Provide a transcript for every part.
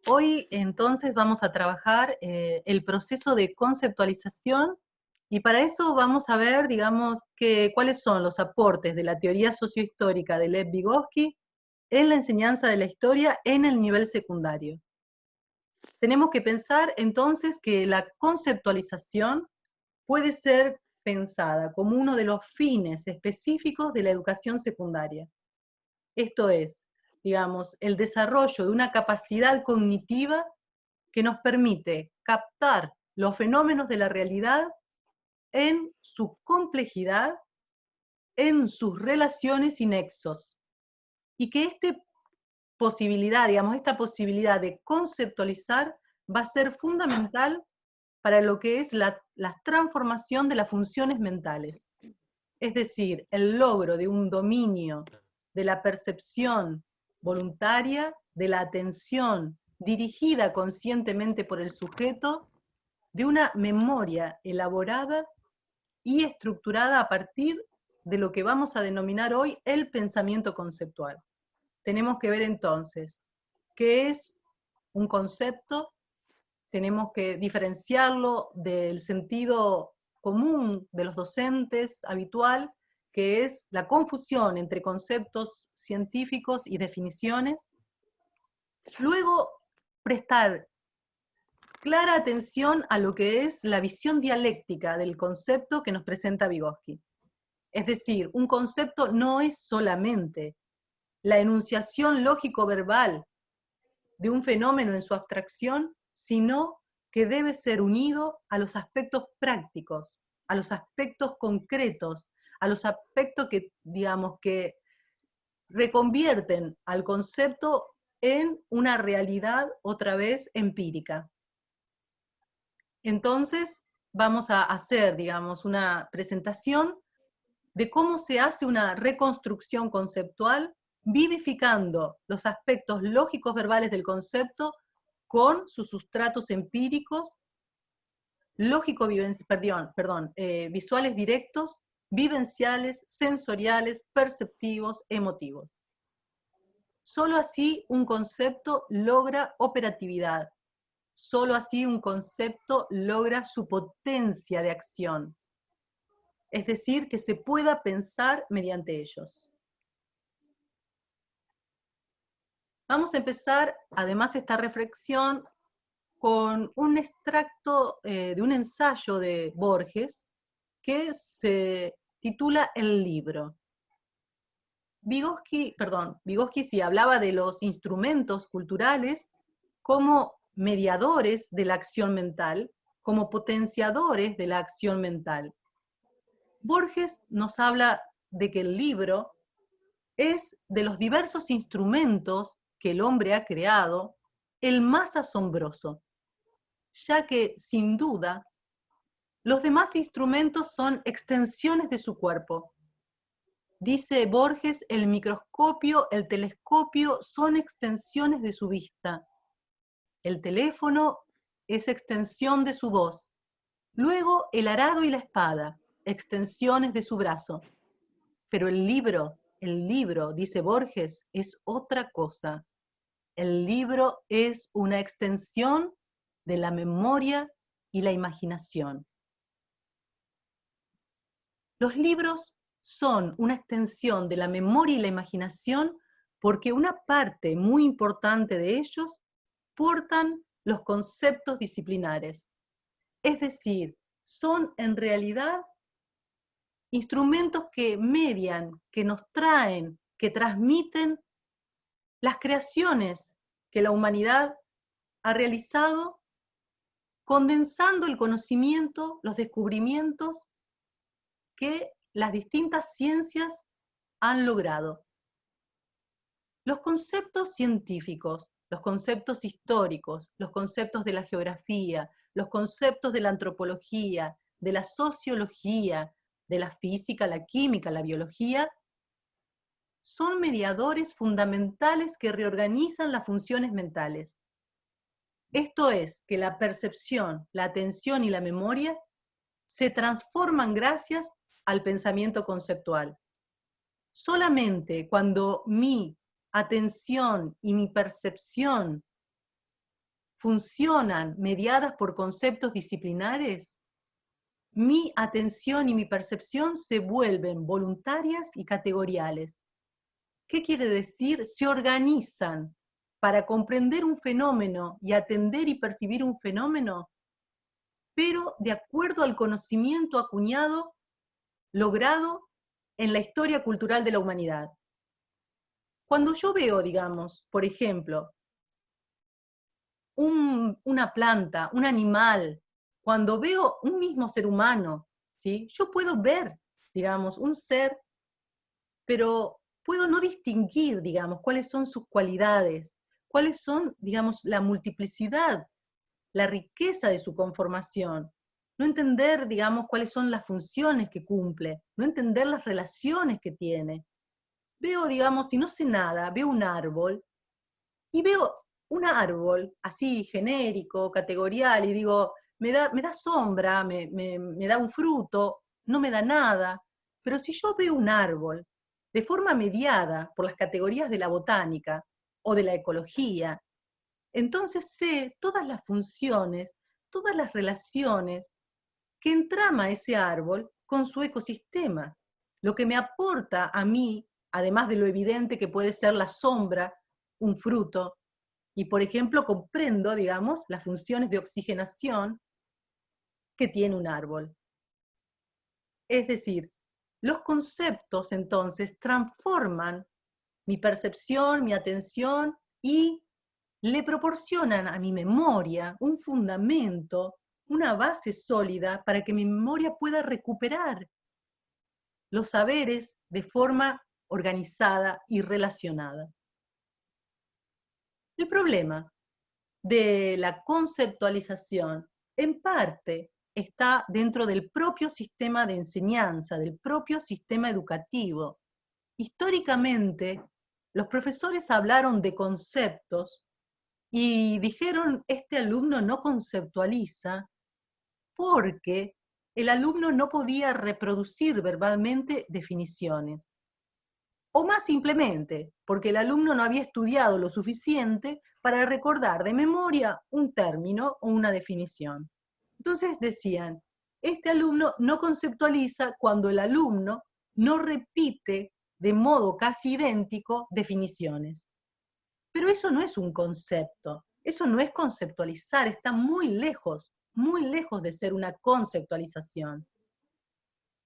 Hoy entonces vamos a trabajar el proceso de conceptualización y para eso vamos a ver, digamos, cuáles son los aportes de la teoría sociohistórica de Lev Vygotsky en la enseñanza de la historia en el nivel secundario. Tenemos que pensar entonces que la conceptualización puede ser pensada como uno de los fines específicos de la educación secundaria. Esto es, digamos, el desarrollo de una capacidad cognitiva que nos permite captar los fenómenos de la realidad en su complejidad, en sus relaciones y nexos. Y que esta posibilidad de conceptualizar va a ser fundamental para lo que es la transformación de las funciones mentales. Es decir, el logro de un dominio de la percepción voluntaria, de la atención dirigida conscientemente por el sujeto, de una memoria elaborada y estructurada a partir de lo que vamos a denominar hoy el pensamiento conceptual. Tenemos que ver entonces qué es un concepto, tenemos que diferenciarlo del sentido común de los docentes habitual, que es la confusión entre conceptos científicos y definiciones. Luego, prestar clara atención a lo que es la visión dialéctica del concepto que nos presenta Vygotsky. Es decir, un concepto no es solamente la enunciación lógico-verbal de un fenómeno en su abstracción, sino que debe ser unido a los aspectos prácticos, a los aspectos concretos, a los aspectos que, digamos, que reconvierten al concepto en una realidad otra vez empírica. Entonces, vamos a hacer, digamos, una presentación de cómo se hace una reconstrucción conceptual, vivificando los aspectos lógicos verbales del concepto con sus sustratos empíricos, visuales directos, vivenciales, sensoriales, perceptivos, emotivos. Solo así un concepto logra operatividad. Solo así un concepto logra su potencia de acción. Es decir, que se pueda pensar mediante ellos. Vamos a empezar, además, esta reflexión con un extracto de un ensayo de Borges que se titula El libro. Vygotsky sí hablaba de los instrumentos culturales como mediadores de la acción mental, como potenciadores de la acción mental. Borges nos habla de que el libro es de los diversos instrumentos que el hombre ha creado el más asombroso, ya que, sin duda, los demás instrumentos son extensiones de su cuerpo. Dice Borges, el microscopio, el telescopio son extensiones de su vista. El teléfono es extensión de su voz. Luego el arado y la espada, extensiones de su brazo. Pero el libro, dice Borges, es otra cosa. El libro es una extensión de la memoria y la imaginación. Los libros son una extensión de la memoria y la imaginación porque una parte muy importante de ellos portan los conceptos disciplinares. Es decir, son en realidad instrumentos que median, que nos traen, que transmiten las creaciones que la humanidad ha realizado, condensando el conocimiento, los descubrimientos que las distintas ciencias han logrado. Los conceptos científicos, los conceptos históricos, los conceptos de la geografía, los conceptos de la antropología, de la sociología, de la física, la química, la biología, son mediadores fundamentales que reorganizan las funciones mentales. Esto es, que la percepción, la atención y la memoria se transforman gracias al pensamiento conceptual. Solamente cuando mi atención y mi percepción funcionan mediadas por conceptos disciplinares, mi atención y mi percepción se vuelven voluntarias y categoriales. ¿Qué quiere decir? Se organizan para comprender un fenómeno y atender y percibir un fenómeno, pero de acuerdo al conocimiento acuñado, logrado en la historia cultural de la humanidad. Cuando yo veo, digamos, por ejemplo, una planta, un animal, cuando veo un mismo ser humano, ¿sí? Yo puedo ver, digamos, un ser, pero puedo no distinguir, digamos, cuáles son sus cualidades, cuáles son, digamos, la multiplicidad, la riqueza de su conformación. No entender, digamos, cuáles son las funciones que cumple, no entender las relaciones que tiene. Veo, digamos, si no sé nada, veo un árbol, y veo un árbol así genérico, categorial, y digo, me da sombra, me da un fruto, no me da nada. Pero si yo veo un árbol de forma mediada por las categorías de la botánica o de la ecología, entonces sé todas las funciones, todas las relaciones que entrama ese árbol con su ecosistema, lo que me aporta a mí, además de lo evidente que puede ser la sombra, un fruto, y por ejemplo comprendo, digamos, las funciones de oxigenación que tiene un árbol. Es decir, los conceptos entonces transforman mi percepción, mi atención y le proporcionan a mi memoria un fundamento, una base sólida para que mi memoria pueda recuperar los saberes de forma organizada y relacionada. El problema de la conceptualización, en parte, está dentro del propio sistema de enseñanza, del propio sistema educativo. Históricamente, los profesores hablaron de conceptos y dijeron, este alumno no conceptualiza porque el alumno no podía reproducir verbalmente definiciones. O más simplemente, porque el alumno no había estudiado lo suficiente para recordar de memoria un término o una definición. Entonces decían, este alumno no conceptualiza cuando el alumno no repite de modo casi idéntico definiciones. Pero eso no es un concepto, eso no es conceptualizar, está muy lejos de ser una conceptualización.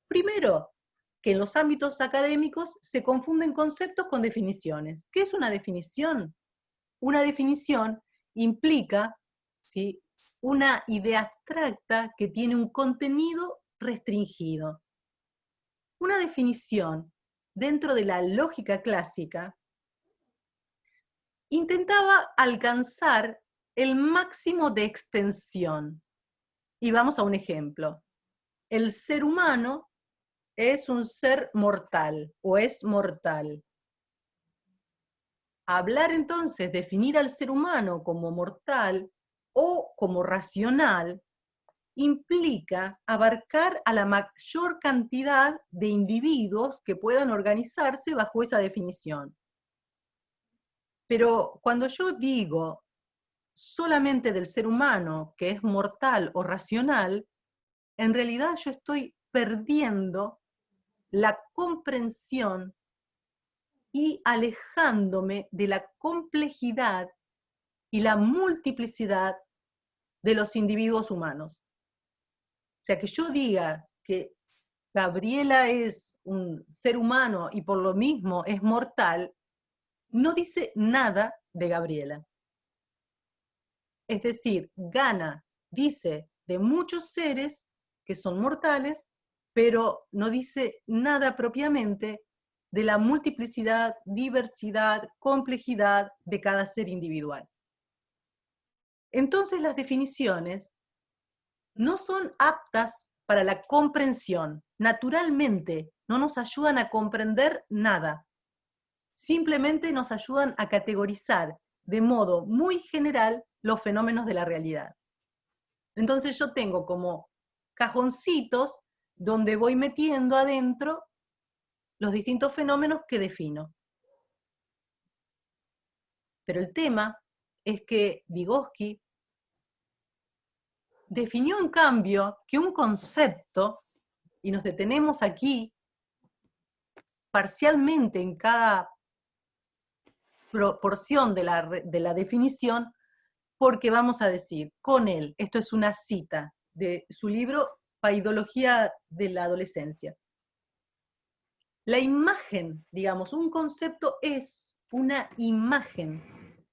Primero, que en los ámbitos académicos se confunden conceptos con definiciones. ¿Qué es una definición? Una definición implica, ¿sí?, una idea abstracta que tiene un contenido restringido. Una definición, dentro de la lógica clásica, intentaba alcanzar el máximo de extensión. Y vamos a un ejemplo. El ser humano es un ser mortal o es mortal. Hablar entonces, definir al ser humano como mortal o como racional, implica abarcar a la mayor cantidad de individuos que puedan organizarse bajo esa definición. Pero cuando yo digo solamente del ser humano que es mortal o racional, en realidad yo estoy perdiendo la comprensión y alejándome de la complejidad y la multiplicidad de los individuos humanos. O sea, que yo diga que Gabriela es un ser humano y por lo mismo es mortal, no dice nada de Gabriela. Es decir, gana, dice de muchos seres que son mortales, pero no dice nada propiamente de la multiplicidad, diversidad, complejidad de cada ser individual. Entonces las definiciones no son aptas para la comprensión. Naturalmente no nos ayudan a comprender nada. Simplemente nos ayudan a categorizar de modo muy general los fenómenos de la realidad. Entonces yo tengo como cajoncitos donde voy metiendo adentro los distintos fenómenos que defino. Pero el tema es que Vygotsky definió en cambio que un concepto, y nos detenemos aquí parcialmente en cada porción de la definición, porque vamos a decir, con él, esto es una cita de su libro Paidología de la Adolescencia. La imagen, digamos, un concepto es una imagen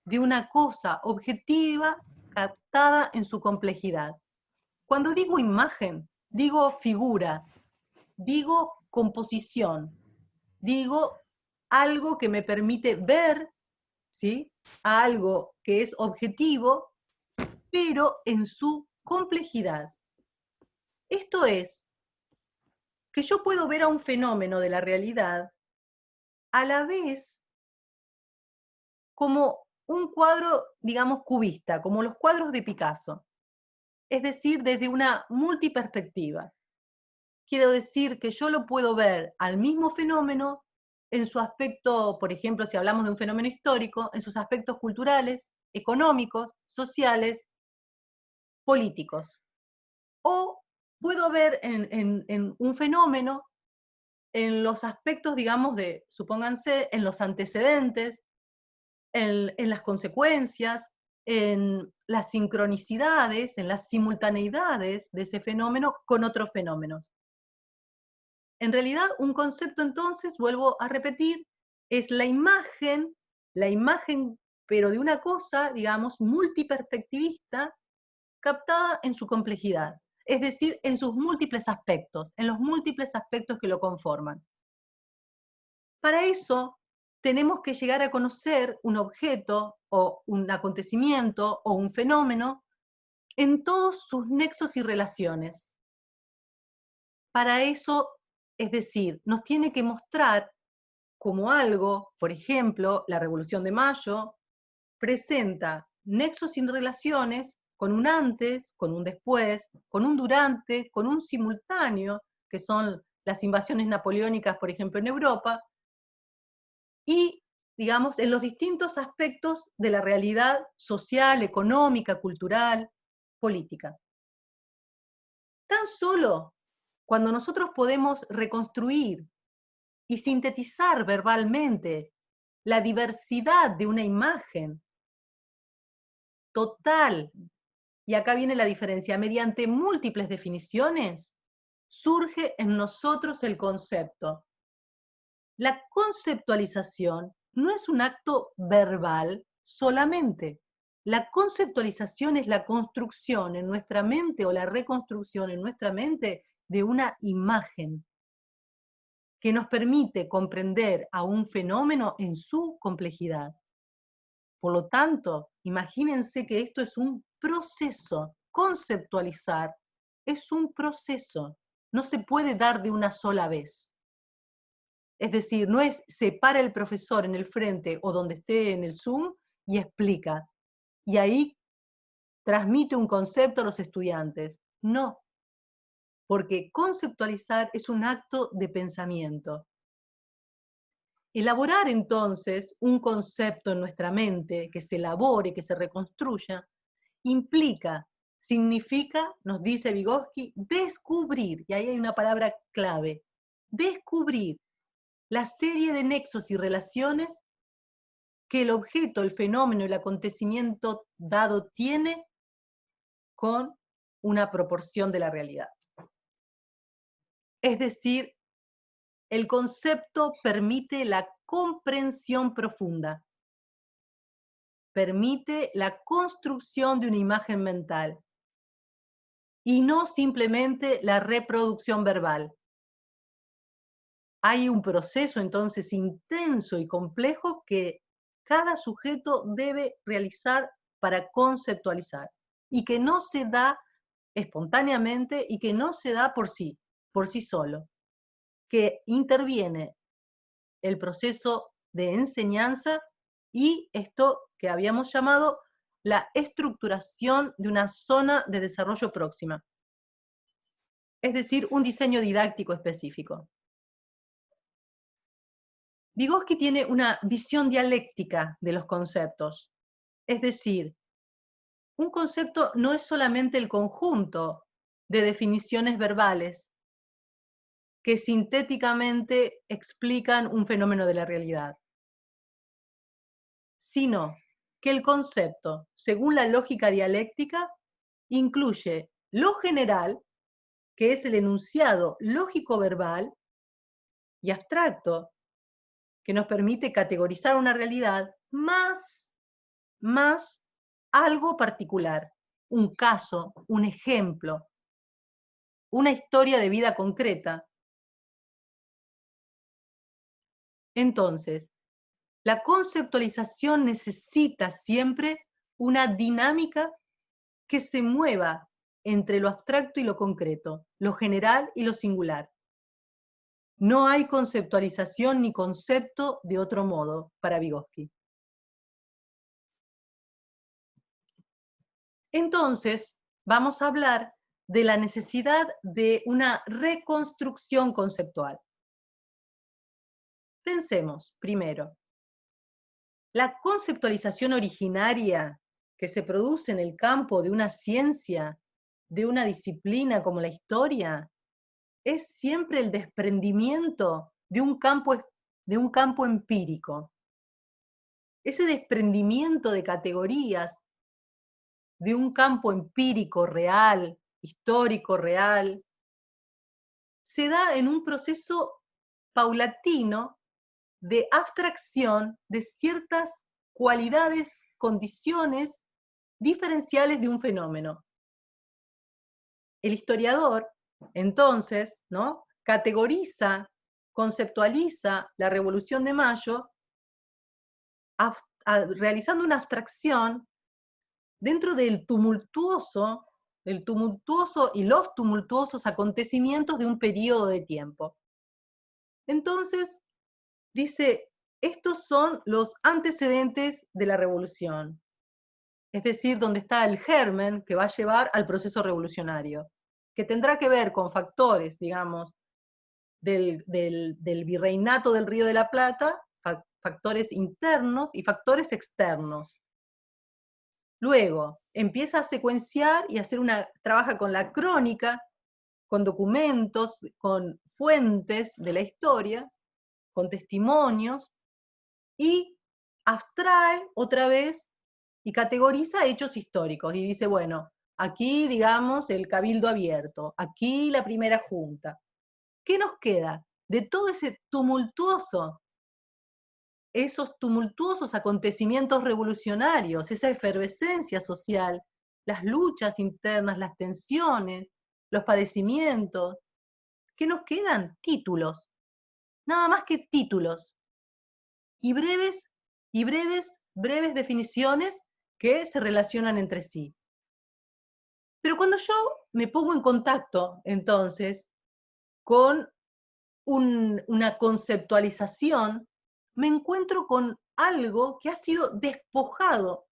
de una cosa objetiva captada en su complejidad. Cuando digo imagen, digo figura, digo composición, digo algo que me permite ver, ¿sí?, algo que es objetivo, pero en su complejidad. Esto es, que yo puedo ver a un fenómeno de la realidad a la vez como un cuadro, digamos, cubista, como los cuadros de Picasso, es decir, desde una multiperspectiva. Quiero decir que yo lo puedo ver al mismo fenómeno en su aspecto, por ejemplo, si hablamos de un fenómeno histórico, en sus aspectos culturales, económicos, sociales, políticos. O puedo ver en un fenómeno en los aspectos, digamos, de, supónganse, en los antecedentes, en las consecuencias, en las sincronicidades, en las simultaneidades de ese fenómeno con otros fenómenos. En realidad, un concepto, entonces, vuelvo a repetir, es la imagen, pero de una cosa, digamos, multiperspectivista, captada en su complejidad, es decir, en sus múltiples aspectos, en los múltiples aspectos que lo conforman. Para eso, tenemos que llegar a conocer un objeto o un acontecimiento o un fenómeno en todos sus nexos y relaciones. Para eso, es decir, nos tiene que mostrar como algo, por ejemplo, la Revolución de Mayo, presenta nexos y relaciones con un antes, con un después, con un durante, con un simultáneo, que son las invasiones napoleónicas, por ejemplo, en Europa, y, digamos, en los distintos aspectos de la realidad social, económica, cultural, política. Tan solo cuando nosotros podemos reconstruir y sintetizar verbalmente la diversidad de una imagen total, y acá viene la diferencia, mediante múltiples definiciones, surge en nosotros el concepto. La conceptualización no es un acto verbal solamente. La conceptualización es la construcción en nuestra mente o la reconstrucción en nuestra mente de una imagen que nos permite comprender a un fenómeno en su complejidad. Por lo tanto, imagínense que esto es un proceso. Conceptualizar es un proceso. No se puede dar de una sola vez. Es decir, no es se para el profesor en el frente o donde esté en el Zoom y explica. Y ahí transmite un concepto a los estudiantes. No, porque conceptualizar es un acto de pensamiento. Elaborar entonces un concepto en nuestra mente, que se elabore, que se reconstruya, implica, significa, nos dice Vygotsky, descubrir, y ahí hay una palabra clave, descubrir la serie de nexos y relaciones que el objeto, el fenómeno, el acontecimiento dado tiene con una proporción de la realidad. Es decir, el concepto permite la comprensión profunda, permite la construcción de una imagen mental y no simplemente la reproducción verbal. Hay un proceso entonces intenso y complejo que cada sujeto debe realizar para conceptualizar y que no se da espontáneamente y que no se da por sí solo, que interviene el proceso de enseñanza y esto que habíamos llamado la estructuración de una zona de desarrollo próxima, es decir, un diseño didáctico específico. Vygotsky tiene una visión dialéctica de los conceptos, es decir, Un concepto no es solamente el conjunto de definiciones verbales que sintéticamente explican un fenómeno de la realidad, sino que el concepto, según la lógica dialéctica, incluye lo general, que es el enunciado lógico-verbal, y abstracto, que nos permite categorizar una realidad, más algo particular, un caso, un ejemplo, una historia de vida concreta. Entonces, la conceptualización necesita siempre una dinámica que se mueva entre lo abstracto y lo concreto, lo general y lo singular. No hay conceptualización ni concepto de otro modo para Vygotsky. Entonces, vamos a hablar de la necesidad de una reconstrucción conceptual. Pensemos, primero, la conceptualización originaria que se produce en el campo de una ciencia, de una disciplina como la historia, es siempre el desprendimiento de un campo empírico. Ese desprendimiento de categorías, de un campo empírico real, histórico real, se da en un proceso paulatino de abstracción de ciertas cualidades, condiciones diferenciales de un fenómeno. El historiador, entonces, ¿no?, categoriza, conceptualiza la Revolución de Mayo realizando una abstracción dentro del tumultuoso y los tumultuosos acontecimientos de un periodo de tiempo. Entonces, dice, estos son los antecedentes de la revolución, es decir, donde está el germen que va a llevar al proceso revolucionario, que tendrá que ver con factores, digamos, del virreinato del Río de la Plata, factores internos y factores externos. Luego, empieza a secuenciar y trabaja con la crónica, con documentos, con fuentes de la historia, con testimonios, y abstrae otra vez y categoriza hechos históricos. Y dice, bueno, aquí, digamos, el cabildo abierto, aquí la primera junta. ¿Qué nos queda de todo ese esos tumultuosos acontecimientos revolucionarios, esa efervescencia social, las luchas internas, las tensiones, los padecimientos? ¿Qué nos quedan? Títulos, nada más que títulos, y breves definiciones que se relacionan entre sí. Pero cuando yo me pongo en contacto, entonces, con una conceptualización, me encuentro con algo que ha sido despojado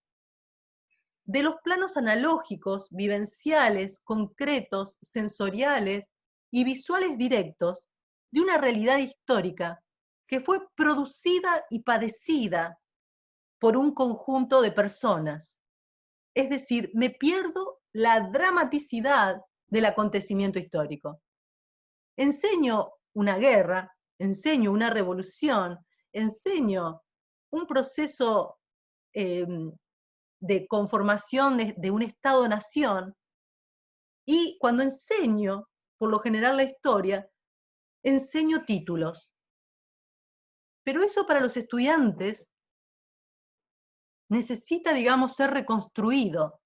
de los planos analógicos, vivenciales, concretos, sensoriales y visuales directos de una realidad histórica que fue producida y padecida por un conjunto de personas. Es decir, me pierdo la dramaticidad del acontecimiento histórico. Enseño una guerra, enseño una revolución, enseño un proceso de conformación de un Estado-nación, y cuando enseño, por lo general, la historia, enseño títulos. Pero eso para los estudiantes necesita, digamos, ser reconstruido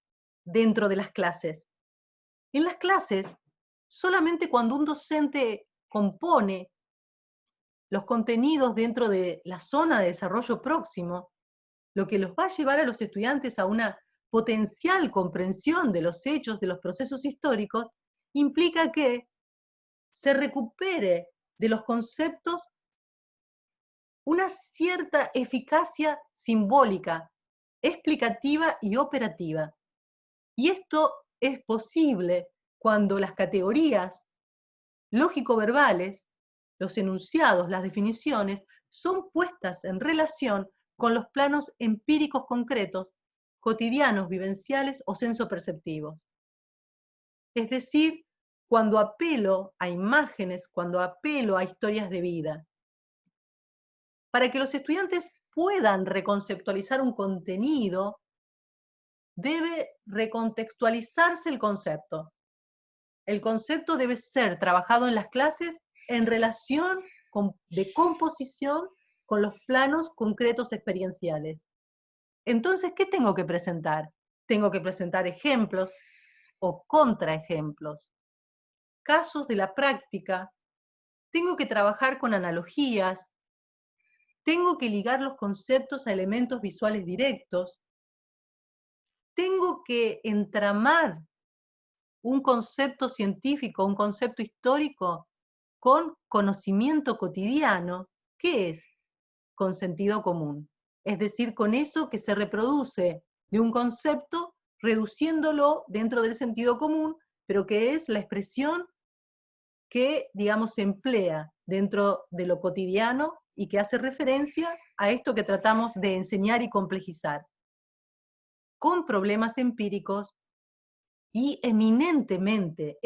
dentro de las clases. En las clases, solamente cuando un docente compone los contenidos dentro de la zona de desarrollo próximo, lo que los va a llevar a los estudiantes a una potencial comprensión de los hechos, de los procesos históricos, implica que se recupere de los conceptos una cierta eficacia simbólica, explicativa y operativa. Y esto es posible cuando las categorías lógico-verbales, los enunciados, las definiciones, son puestas en relación con los planos empíricos concretos cotidianos, vivenciales o sensoperceptivos. Es decir, cuando apelo a imágenes, cuando apelo a historias de vida. Para que los estudiantes puedan reconceptualizar un contenido, debe recontextualizarse el concepto. El concepto debe ser trabajado en las clases en relación de composición con los planos concretos experienciales. Entonces, ¿qué tengo que presentar? Tengo que presentar ejemplos o contraejemplos, casos de la práctica, tengo que trabajar con analogías, tengo que ligar los conceptos a elementos visuales directos, tengo que entramar un concepto científico, un concepto histórico con conocimiento cotidiano, ¿qué es? Con sentido común. Es decir, con eso que se reproduce de un concepto, reduciéndolo dentro del sentido común, pero que es la expresión que, digamos, se emplea dentro de lo cotidiano y que hace referencia a esto que tratamos de enseñar y complejizar, con problemas empíricos y eminentemente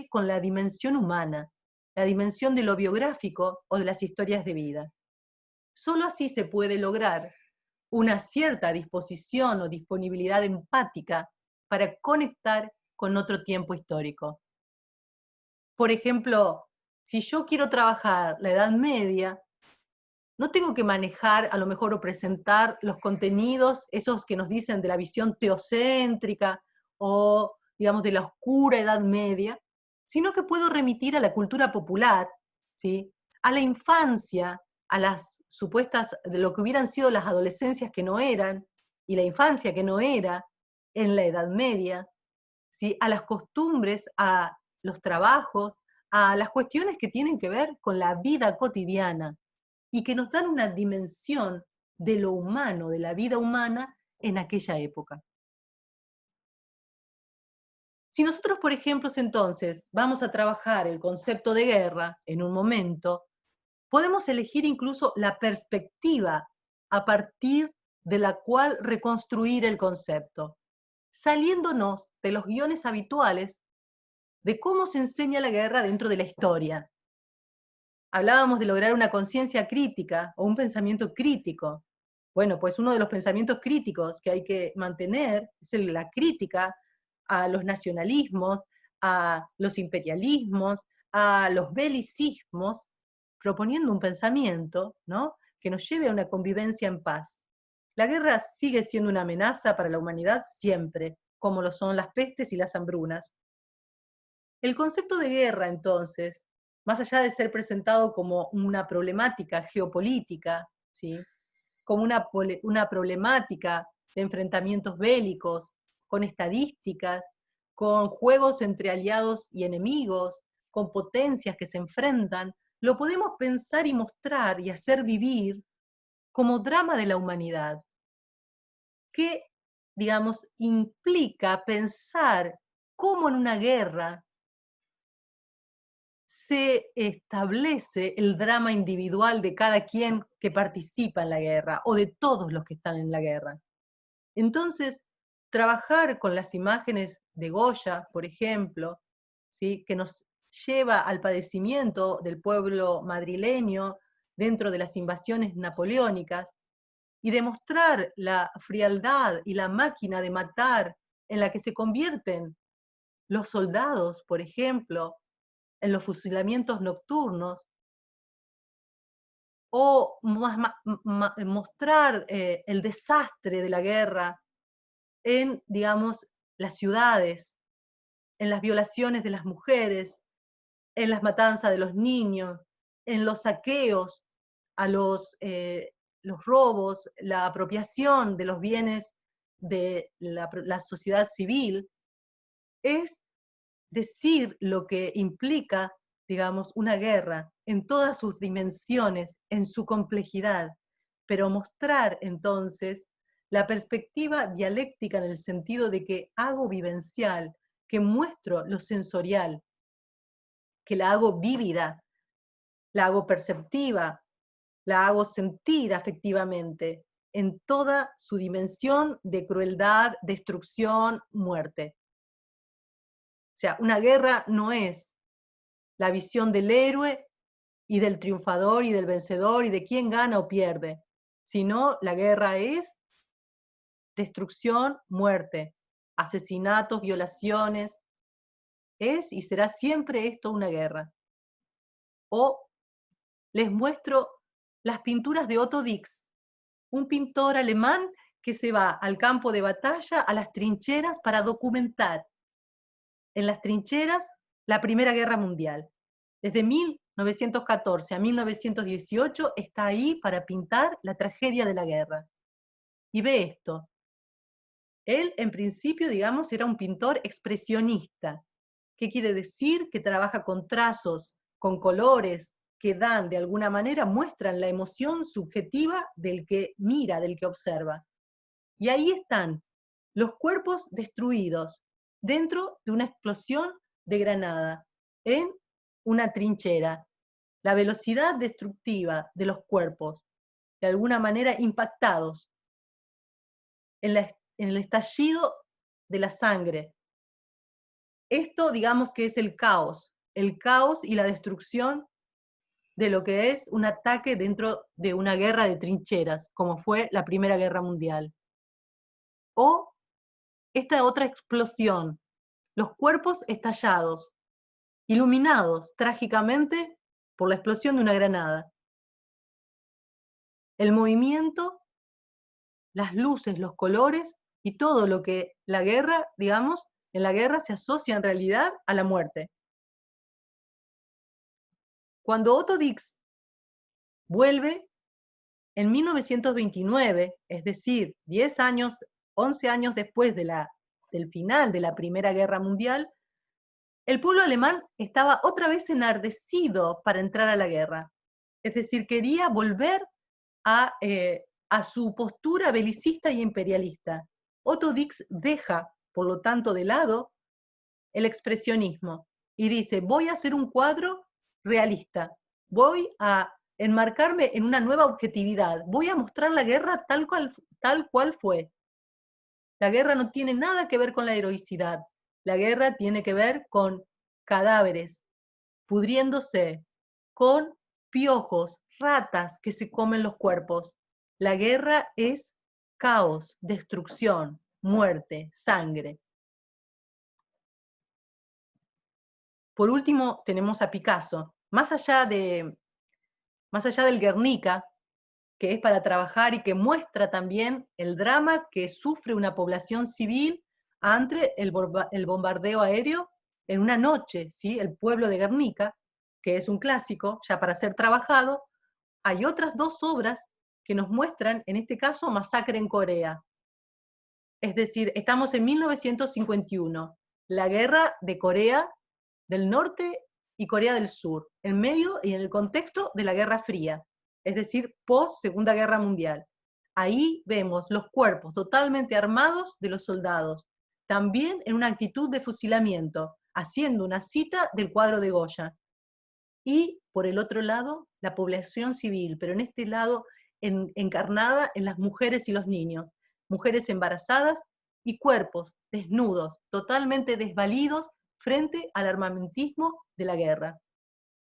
con la dimensión humana, la dimensión de lo biográfico o de las historias de vida. Solo así se puede lograr una cierta disposición o disponibilidad empática para conectar con otro tiempo histórico. Por ejemplo, si yo quiero trabajar la Edad Media, no tengo que manejar a lo mejor o presentar los contenidos, esos que nos dicen de la visión teocéntrica o, digamos, de la oscura Edad Media, sino que puedo remitir a la cultura popular, ¿sí? A la infancia, a las supuestas, de lo que hubieran sido las adolescencias que no eran, y la infancia que no era en la Edad Media, ¿sí? A las costumbres, a los trabajos, a las cuestiones que tienen que ver con la vida cotidiana y que nos dan una dimensión de lo humano, de la vida humana en aquella época. Si nosotros, por ejemplo, entonces vamos a trabajar el concepto de guerra en un momento, podemos elegir incluso la perspectiva a partir de la cual reconstruir el concepto, saliéndonos de los guiones habituales de cómo se enseña la guerra dentro de la historia. Hablábamos de lograr una conciencia crítica o un pensamiento crítico. Bueno, pues uno de los pensamientos críticos que hay que mantener es la crítica a los nacionalismos, a los imperialismos, a los belicismos, proponiendo un pensamiento, ¿no?, que nos lleve a una convivencia en paz. La guerra sigue siendo una amenaza para la humanidad siempre, como lo son las pestes y las hambrunas. El concepto de guerra, entonces, más allá de ser presentado como una problemática geopolítica, ¿sí?, como una problemática de enfrentamientos bélicos, con estadísticas, con juegos entre aliados y enemigos, con potencias que se enfrentan, lo podemos pensar y mostrar y hacer vivir como drama de la humanidad, que, digamos, implica pensar cómo en una guerra se establece el drama individual de cada quien que participa en la guerra o de todos los que están en la guerra. Entonces, trabajar con las imágenes de Goya, por ejemplo, ¿sí?, que nos lleva al padecimiento del pueblo madrileño dentro de las invasiones napoleónicas, y demostrar la frialdad y la máquina de matar en la que se convierten los soldados, por ejemplo, en los fusilamientos nocturnos, o mostrar el desastre de la guerra en, digamos, las ciudades, en las violaciones de las mujeres, en las matanzas de los niños, en los saqueos, a los robos, la apropiación de los bienes de la sociedad civil, es decir lo que implica, digamos, una guerra en todas sus dimensiones, en su complejidad, pero mostrar entonces la perspectiva dialéctica en el sentido de que hago vivencial, que muestro lo sensorial, que la hago vívida, la hago perceptiva, la hago sentir afectivamente, en toda su dimensión de crueldad, destrucción, muerte. O sea, una guerra no es la visión del héroe y del triunfador y del vencedor y de quién gana o pierde, sino la guerra es destrucción, muerte, asesinatos, violaciones. Es y será siempre esto una guerra. O les muestro las pinturas de Otto Dix, un pintor alemán que se va al campo de batalla, a las trincheras, para documentar en las trincheras la Primera Guerra Mundial. Desde 1914 a 1918 está ahí para pintar la tragedia de la guerra. Y ve esto. Él, en principio, digamos, era un pintor expresionista. ¿Qué quiere decir? Que trabaja con trazos, con colores, que dan, de alguna manera, muestran la emoción subjetiva del que mira, del que observa. Y ahí están los cuerpos destruidos dentro de una explosión de granada, en una trinchera. La velocidad destructiva de los cuerpos, de alguna manera impactados en el estallido de la sangre. Esto, digamos que es el caos y la destrucción de lo que es un ataque dentro de una guerra de trincheras, como fue la Primera Guerra Mundial. O esta otra explosión, los cuerpos estallados, iluminados trágicamente por la explosión de una granada. El movimiento, las luces, los colores y todo lo que la guerra, digamos, en la guerra se asocia en realidad a la muerte. Cuando Otto Dix vuelve en 1929, es decir, 10 años, 11 años después del final de la Primera Guerra Mundial, el pueblo alemán estaba otra vez enardecido para entrar a la guerra. Es decir, quería volver a su postura belicista y imperialista. Otto Dix deja, por lo tanto, de lado el expresionismo y dice, voy a hacer un cuadro realista, voy a enmarcarme en una nueva objetividad, voy a mostrar la guerra tal cual fue. La guerra no tiene nada que ver con la heroicidad, la guerra tiene que ver con cadáveres pudriéndose, con piojos, ratas que se comen los cuerpos. La guerra es caos, destrucción, muerte, sangre. Por último, tenemos a Picasso. Más allá del Guernica, que es para trabajar y que muestra también el drama que sufre una población civil ante el bombardeo aéreo en una noche, ¿sí? El pueblo de Guernica, que es un clásico ya para ser trabajado. Hay otras dos obras que nos muestran, en este caso, Masacre en Corea. Es decir, estamos en 1951, la guerra de Corea del Norte y Corea del Sur, en medio y en el contexto de la Guerra Fría, es decir, post Segunda Guerra Mundial. Ahí vemos los cuerpos totalmente armados de los soldados, también en una actitud de fusilamiento, haciendo una cita del cuadro de Goya. Y por el otro lado, la población civil, pero en este lado encarnada en las mujeres y los niños, mujeres embarazadas y cuerpos desnudos, totalmente desvalidos frente al armamentismo de la guerra.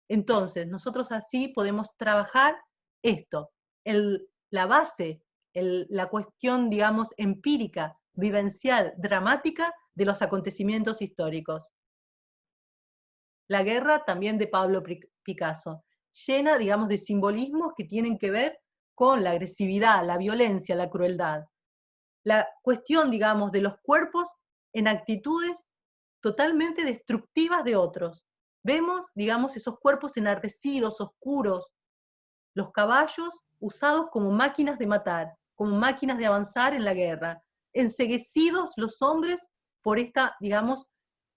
Entonces, nosotros así podemos trabajar esto, la base, la cuestión, digamos, empírica, vivencial, dramática de los acontecimientos históricos. La guerra también de Pablo Picasso, llena, digamos, de simbolismos que tienen que ver con la agresividad, la violencia, la crueldad. La cuestión, digamos, de los cuerpos en actitudes totalmente destructivas de otros. Vemos, digamos, esos cuerpos enardecidos, oscuros, los caballos usados como máquinas de matar, como máquinas de avanzar en la guerra, enceguecidos los hombres por esta, digamos,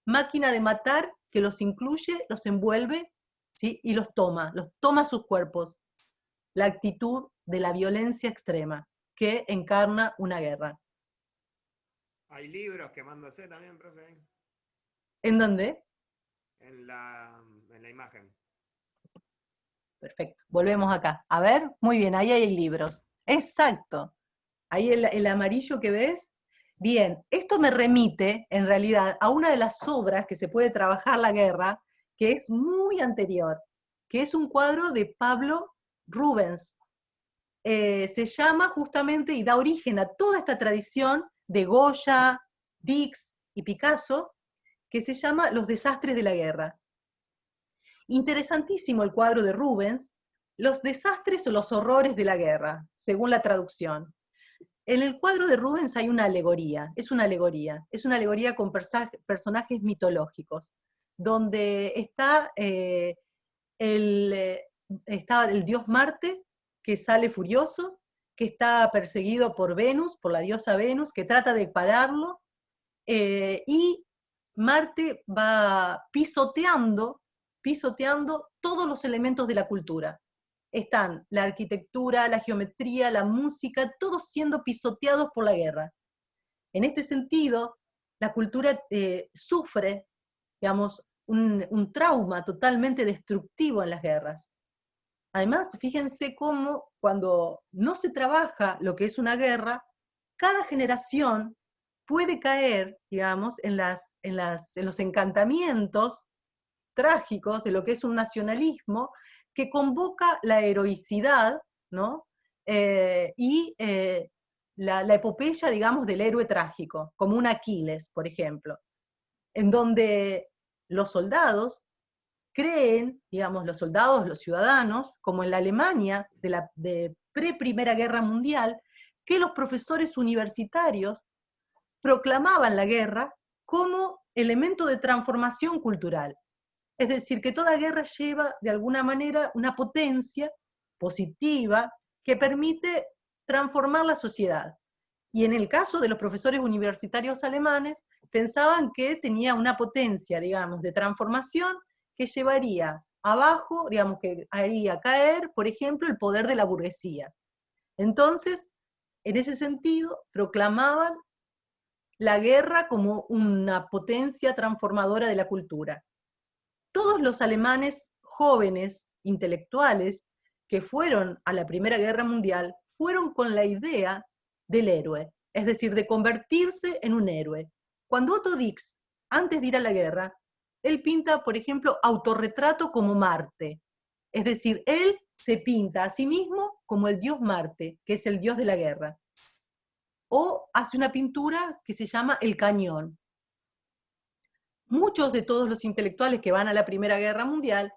máquina de matar que los incluye, los envuelve, ¿sí? Y los toma sus cuerpos. La actitud de la violencia extrema que encarna una guerra. Hay libros que mando a hacer también, profe. ¿En dónde? En la imagen. Perfecto, volvemos acá. A ver, muy bien, ahí hay libros. Exacto. Ahí el amarillo que ves. Bien, esto me remite, en realidad, a una de las obras que se puede trabajar la guerra, que es muy anterior, que es un cuadro de Pablo Rubens. Se llama justamente y da origen a toda esta tradición de Goya, Dix y Picasso, que se llama Los desastres de la guerra. Interesantísimo el cuadro de Rubens, los desastres o los horrores de la guerra, según la traducción. En el cuadro de Rubens hay una alegoría, es una alegoría con personajes mitológicos, donde está el dios Marte, que sale furioso, que está perseguido por Venus, por la diosa Venus, que trata de pararlo, y Marte va pisoteando todos los elementos de la cultura. Están la arquitectura, la geometría, la música, todos siendo pisoteados por la guerra. En este sentido, la cultura sufre, digamos, un trauma totalmente destructivo en las guerras. Además, fíjense cómo cuando no se trabaja lo que es una guerra, cada generación puede caer, digamos, en los encantamientos trágicos de lo que es un nacionalismo que convoca la heroicidad, ¿no? La epopeya, digamos, del héroe trágico, como un Aquiles, por ejemplo, en donde los soldados creen, digamos, los soldados, los ciudadanos, como en la Alemania de pre-Primera Guerra Mundial, que los profesores universitarios proclamaban la guerra como elemento de transformación cultural. Es decir, que toda guerra lleva de alguna manera una potencia positiva que permite transformar la sociedad. Y en el caso de los profesores universitarios alemanes, pensaban que tenía una potencia, digamos, de transformación que llevaría abajo, digamos, que haría caer, por ejemplo, el poder de la burguesía. Entonces, en ese sentido, proclamaban la guerra como una potencia transformadora de la cultura. Todos los alemanes jóvenes, intelectuales, que fueron a la Primera Guerra Mundial, fueron con la idea del héroe, es decir, de convertirse en un héroe. Cuando Otto Dix, antes de ir a la guerra, él pinta, por ejemplo, autorretrato como Marte, es decir, él se pinta a sí mismo como el dios Marte, que es el dios de la guerra. O hace una pintura que se llama El Cañón. Muchos de todos los intelectuales que van a la Primera Guerra Mundial,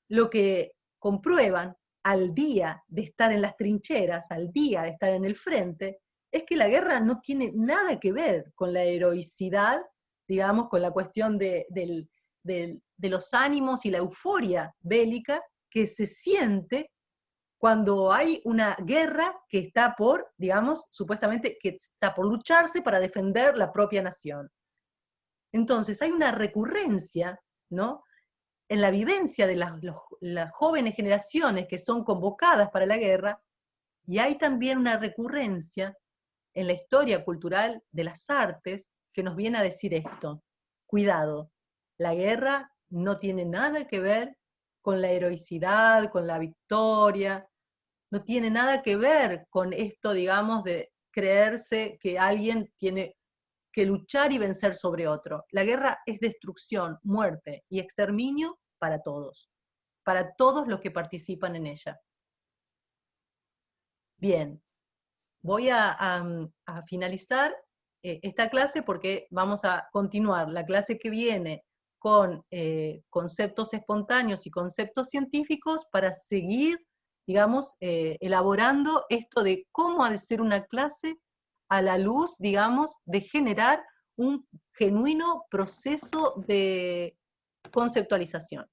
lo que comprueban al día de estar en las trincheras, al día de estar en el frente, es que la guerra no tiene nada que ver con la heroicidad, digamos, con la cuestión de los ánimos y la euforia bélica que se siente cuando hay una guerra que está por, digamos, supuestamente que está por lucharse para defender la propia nación. Entonces hay una recurrencia, ¿no?, en la vivencia de las jóvenes generaciones que son convocadas para la guerra, y hay también una recurrencia en la historia cultural de las artes que nos viene a decir esto: cuidado, la guerra no tiene nada que ver con la heroicidad, con la victoria, no tiene nada que ver con esto, digamos, de creerse que alguien tiene que luchar y vencer sobre otro. La guerra es destrucción, muerte y exterminio para todos los que participan en ella. Bien, voy a finalizar esta clase porque vamos a continuar la clase que viene con conceptos espontáneos y conceptos científicos para seguir, digamos, elaborando esto de cómo ha de ser una clase a la luz, digamos, de generar un genuino proceso de conceptualización.